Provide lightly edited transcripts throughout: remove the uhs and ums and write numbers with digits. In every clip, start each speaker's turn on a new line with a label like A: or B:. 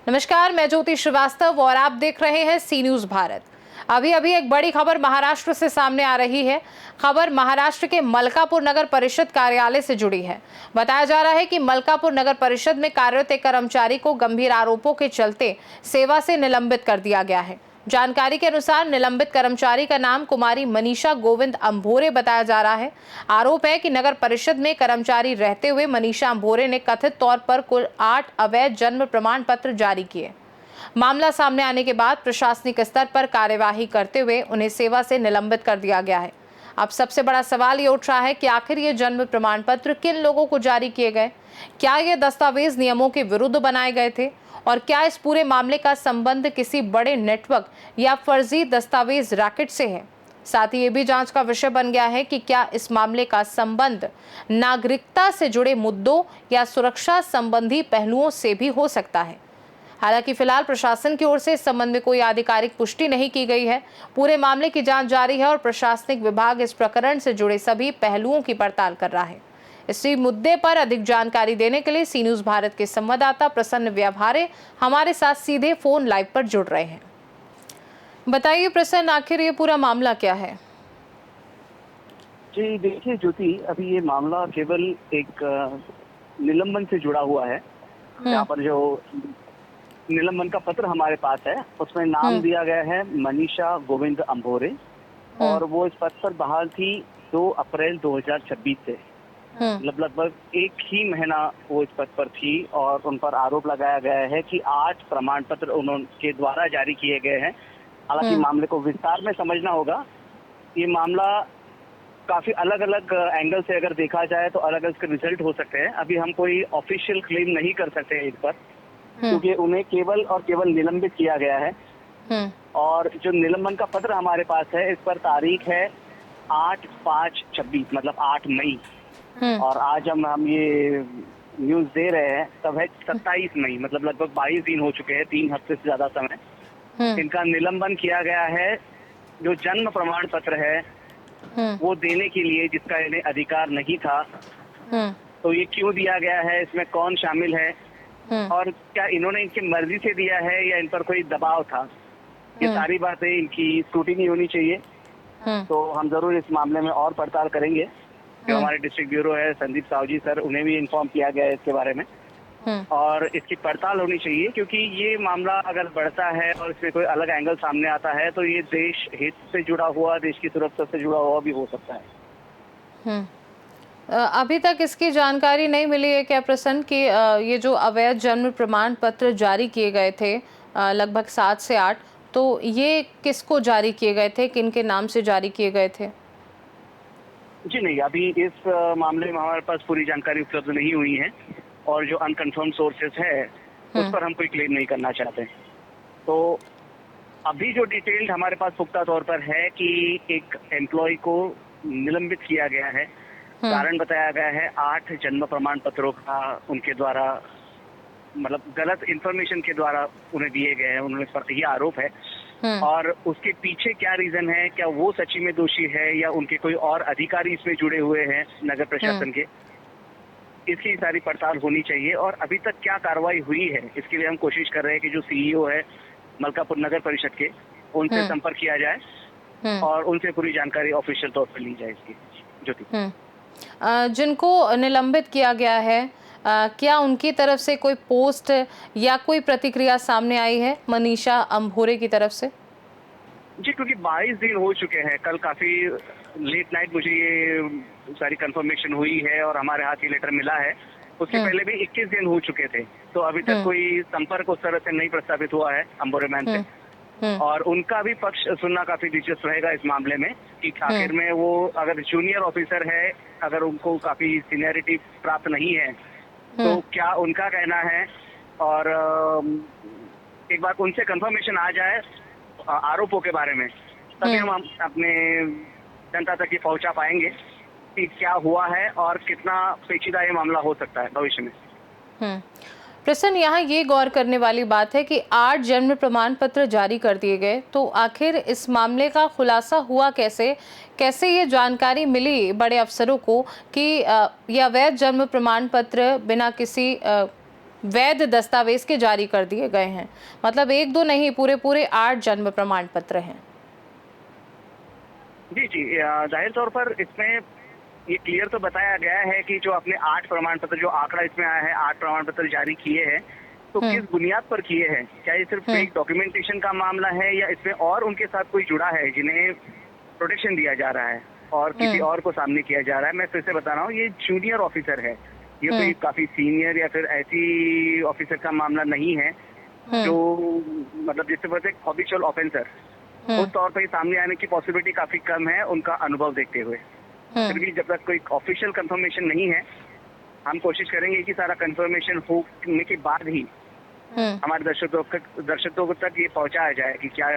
A: नमस्कार, मैं ज्योति श्रीवास्तव और आप देख रहे हैं सी न्यूज भारत। अभी एक बड़ी खबर महाराष्ट्र से सामने आ रही है। खबर महाराष्ट्र के मलकापुर नगर परिषद कार्यालय से जुड़ी है। बताया जा रहा है कि मलकापुर नगर परिषद में कार्यरत एक कर्मचारी को गंभीर आरोपों के चलते सेवा से निलंबित कर दिया गया है। जानकारी के अनुसार निलंबित कर्मचारी का नाम कुमारी मनीषा गोविंद अंभोरे बताया जा रहा है। आरोप है कि नगर परिषद में कर्मचारी रहते हुए मनीषा अंभोरे ने कथित तौर पर कुल 8 अवैध जन्म प्रमाण पत्र जारी किए। मामला सामने आने के बाद प्रशासनिक स्तर पर कार्यवाही करते हुए उन्हें सेवा से निलंबित कर दिया गया है। अब सबसे बड़ा सवाल ये उठ रहा है कि आखिर ये जन्म प्रमाण पत्र किन लोगों को जारी किए गए? क्या ये दस्तावेज नियमों के विरुद्ध बनाए गए थे? और क्या इस पूरे मामले का संबंध किसी बड़े नेटवर्क या फर्जी दस्तावेज रैकेट से है? साथ ही ये भी जांच का विषय बन गया है कि क्या इस मामले का संबंध नागरिकता से जुड़े मुद्दों या सुरक्षा संबंधी पहलुओं से भी हो सकता है। हालांकि फिलहाल प्रशासन की ओर से इस संबंध में कोई आधिकारिक पुष्टि नहीं की गई है। पूरे मामले की जांच जारी है और प्रशासनिक विभाग इस प्रकरण से जुड़े सभी पहलुओं की पड़ताल कर रहा है। इसी मुद्दे पर अधिक जानकारी देने के लिए सी न्यूज भारत के संवाददाता प्रसन्न व्यवहारे हमारे साथ सीधे फोन लाइव पर जुड़ रहे हैं। बताइए प्रसन्न, आखिर ये पूरा मामला क्या है?
B: जी देखिए ज्योति, अभी ये मामला केवल एक निलंबन से जुड़ा हुआ है। यहाँ पर जो निलंबन का पत्र हमारे पास है उसमें नाम दिया गया है मनीषा गोविंद अंभोरे और वो इस पद पर बहाल थी 2 अप्रैल 2026 से। लगभग एक ही महीना वो इस पद पर थी और उन पर आरोप लगाया गया है कि 8 प्रमाण पत्र उनके द्वारा जारी किए गए हैं। हालांकि मामले को विस्तार में समझना होगा। ये मामला काफी अलग अलग एंगल से अगर देखा जाए तो अलग अलग रिजल्ट हो सकते हैं। अभी हम कोई ऑफिशियल क्लेम नहीं कर सकते इस पर, क्योंकि उन्हें केवल और केवल निलंबित किया गया है। और जो निलंबन का पत्र हमारे पास है इस पर तारीख है 8/5/26, मतलब 8 मई। और आज हम ये न्यूज दे रहे हैं तब है 27 मई, मतलब लगभग 22 दिन हो चुके हैं, 3 हफ्ते से ज्यादा समय। इनका निलंबन किया गया है। जो जन्म प्रमाण पत्र है वो देने के लिए जिसका इन्हें अधिकार नहीं था, तो ये क्यों दिया गया है, इसमें कौन शामिल है और क्या इन्होंने इनकी मर्जी से दिया है या इन पर कोई दबाव था, ये सारी बातें इनकी स्क्रूटिनी होनी चाहिए। तो हम जरूर इस मामले में और पड़ताल करेंगे। जो हमारे डिस्ट्रिक्ट ब्यूरो है संदीप साहू जी सर, उन्हें भी इन्फॉर्म किया गया है इसके बारे में और इसकी पड़ताल होनी चाहिए, क्योंकि ये मामला अगर बढ़ता है और इसमें कोई अलग एंगल सामने आता है तो ये देश हित से जुड़ा हुआ, देश की सुरक्षा से जुड़ा हुआ भी हो सकता है।
A: अभी तक इसकी जानकारी नहीं मिली है क्या प्रसन्न कि ये जो अवैध जन्म प्रमाण पत्र जारी किए गए थे लगभग 7 से 8, तो ये किसको जारी किए गए थे, किन के नाम से जारी किए गए थे?
B: जी नहीं, अभी इस मामले में हमारे पास पूरी जानकारी उपलब्ध नहीं हुई है और जो अनकन्फर्म सोर्सेस है उस पर हम कोई क्लेम नहीं करना चाहते। तो अभी जो डिटेल्ड हमारे पास पुख्ता तौर पर है कि एक एम्प्लॉय को निलंबित किया गया है। कारण बताया गया है 8 जन्म प्रमाण पत्रों का उनके द्वारा, मतलब गलत इंफॉर्मेशन के द्वारा उन्हें दिए गए हैं, उन्होंने पर ये आरोप है। और उसके पीछे क्या रीजन है, क्या वो सच्ची में दोषी है या उनके कोई और अधिकारी इसमें जुड़े हुए हैं नगर प्रशासन के, इसकी सारी पड़ताल होनी चाहिए। और अभी तक क्या कार्रवाई हुई है इसके लिए हम कोशिश कर रहे हैं कि जो सीईओ है मलकापुर नगर परिषद के, उनसे संपर्क किया जाए और उनसे पूरी जानकारी ऑफिशियल तौर पर ली जाए इसकी। ज्योति,
A: जिनको निलंबित किया गया है, क्या उनकी तरफ से कोई पोस्ट या कोई प्रतिक्रिया सामने आई है मनीषा अंभोरे की तरफ से?
B: जी, क्योंकि 22 दिन हो चुके हैं, कल काफी लेट नाइट मुझे ये सारी कंफर्मेशन हुई है और हमारे हाथ ये लेटर मिला है। उसके पहले भी 21 दिन हो चुके थे, तो अभी तक कोई संपर्क उस तरह से नहीं प्रस्तावित हुआ है अंभोरे मैम से। और उनका भी पक्ष सुनना काफी दिलचस्प रहेगा इस मामले में कि आखिर में वो अगर जूनियर ऑफिसर है, अगर उनको काफी सीनियरिटी प्राप्त नहीं है तो क्या उनका कहना है। और एक बार उनसे कंफर्मेशन आ जाए आरोपों के बारे में, तभी हम अपने जनता तक ये पहुंचा पाएंगे कि क्या हुआ है और कितना पेचीदा ये मामला हो सकता है भविष्य में।
A: प्रसन्न, यहाँ ये गौर करने वाली बात है कि 8 जन्म प्रमाण पत्र जारी कर दिए गए, तो आखिर इस मामले का खुलासा हुआ कैसे? कैसे ये जानकारी मिली बड़े अफसरों को कि ये अवैध जन्म प्रमाण पत्र बिना किसी वैध दस्तावेज के जारी कर दिए गए हैं? मतलब 1-2 नहीं, पूरे 8 जन्म प्रमाण पत्र हैं।
B: जी जी, जाहिर तौर पर इसमें ये क्लियर तो बताया गया है कि जो अपने 8 प्रमाण पत्र, जो आंकड़ा इसमें आया है 8 प्रमाण पत्र जारी किए हैं, तो किस बुनियाद पर किए हैं? क्या ये सिर्फ एक डॉक्यूमेंटेशन का मामला है या इसमें और उनके साथ कोई जुड़ा है जिन्हें प्रोटेक्शन दिया जा रहा है और किसी और को सामने किया जा रहा है? मैं फिर से बता रहा हूँ, ये जूनियर ऑफिसर है, ये कोई काफी सीनियर या फिर ऐसी ऑफिसर का मामला नहीं है जो मतलब जिससे बोलते हैं हैबिचुअल ऑफेंसर, उस तौर पर सामने आने की पॉसिबिलिटी काफी कम है उनका अनुभव देखते हुए। फिर भी जब तक कोई ऑफिशियल कंफर्मेशन नहीं है, हम कोशिश करेंगे कि सारा कंफर्मेशन होने के बाद ही हमारे दर्शकों तक ये पहुंचाया जाए कि क्या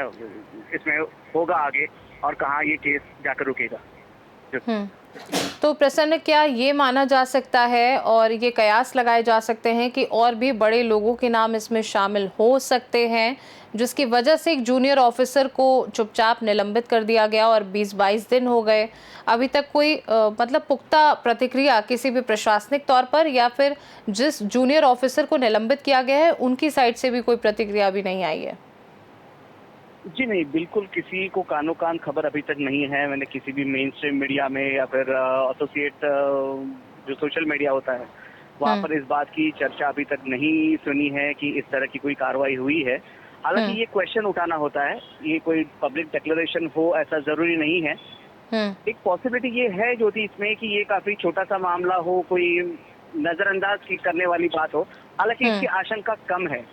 B: इसमें होगा आगे और कहाँ ये केस जाकर रुकेगा।
A: तो प्रसन्न, क्या ये माना जा सकता है और ये कयास लगाए जा सकते हैं कि और भी बड़े लोगों के नाम इसमें शामिल हो सकते हैं, जिसकी वजह से एक जूनियर ऑफिसर को चुपचाप निलंबित कर दिया गया और 20-22 दिन हो गए, अभी तक कोई मतलब पुख्ता प्रतिक्रिया किसी भी प्रशासनिक तौर पर या फिर जिस जूनियर ऑफिसर को निलंबित किया गया है उनकी साइड से भी कोई प्रतिक्रिया भी नहीं आई है?
B: जी नहीं, बिल्कुल किसी को कानो कान खबर अभी तक नहीं है। मैंने किसी भी मेन स्ट्रीम मीडिया में या फिर एसोसिएट जो सोशल मीडिया होता है वहाँ पर इस बात की चर्चा अभी तक नहीं सुनी है कि इस तरह की कोई कार्रवाई हुई है। हालांकि ये क्वेश्चन उठाना होता है, ये कोई पब्लिक डिक्लेरेशन हो ऐसा जरूरी नहीं है। एक पॉसिबिलिटी ये है ज्योति इसमें कि ये काफी छोटा सा मामला हो, कोई नजरअंदाज करने वाली बात हो। हालांकि इसकी आशंका कम है,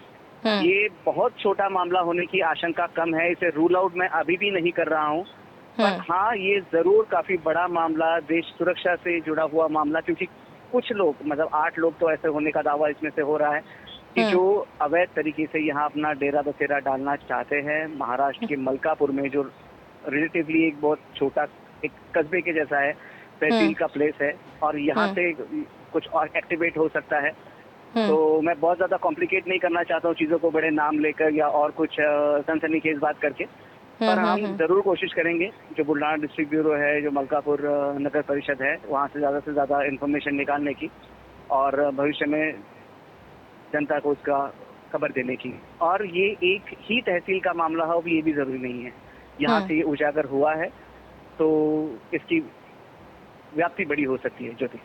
B: ये बहुत छोटा मामला होने की आशंका कम है। इसे रूल आउट मैं अभी भी नहीं कर रहा हूँ, पर हाँ ये जरूर काफी बड़ा मामला, देश सुरक्षा से जुड़ा हुआ मामला, क्योंकि कुछ लोग मतलब 8 लोग तो ऐसे होने का दावा इसमें से हो रहा है कि जो अवैध तरीके से यहाँ अपना डेरा बसेरा डालना चाहते हैं। महाराष्ट्र के मलकापुर में जो रिलेटिवली एक बहुत छोटा एक कस्बे के जैसा है, तहसील का प्लेस है और यहाँ से कुछ और एक्टिवेट हो सकता है। तो मैं बहुत ज्यादा कॉम्प्लिकेट नहीं करना चाहता हूँ चीजों को बड़े नाम लेकर या और कुछ सनसनीखेज बात करके, पर हम जरूर कोशिश करेंगे, जो बुल्ढाना डिस्ट्रिक्ट ब्यूरो है, जो मलकापुर नगर परिषद है, वहाँ से ज्यादा इन्फॉर्मेशन निकालने की और भविष्य में जनता को उसका खबर देने की। और ये एक ही तहसील का मामला हो ये भी जरूरी नहीं है, यहाँ से ये उजागर हुआ है तो इसकी व्याप्ति बड़ी हो सकती है। ज्योति,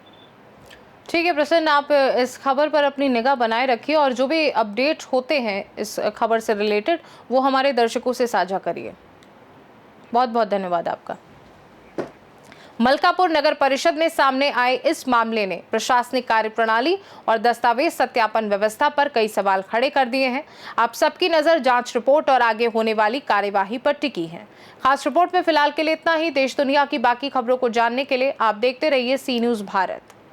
A: ठीक है प्रसन्न, आप इस खबर पर अपनी निगाह बनाए रखिए और जो भी अपडेट होते हैं इस खबर से रिलेटेड वो हमारे दर्शकों से साझा करिए। बहुत बहुत धन्यवाद आपका। मलकापुर नगर परिषद में सामने आए इस मामले ने प्रशासनिक कार्यप्रणाली और दस्तावेज सत्यापन व्यवस्था पर कई सवाल खड़े कर दिए हैं। आप सबकी नजर जांच रिपोर्ट और आगे होने वाली कार्यवाही पर टिकी है। खास रिपोर्ट में फिलहाल के लिए इतना ही। देश दुनिया की बाकी खबरों को जानने के लिए आप देखते रहिए सी न्यूज़ भारत।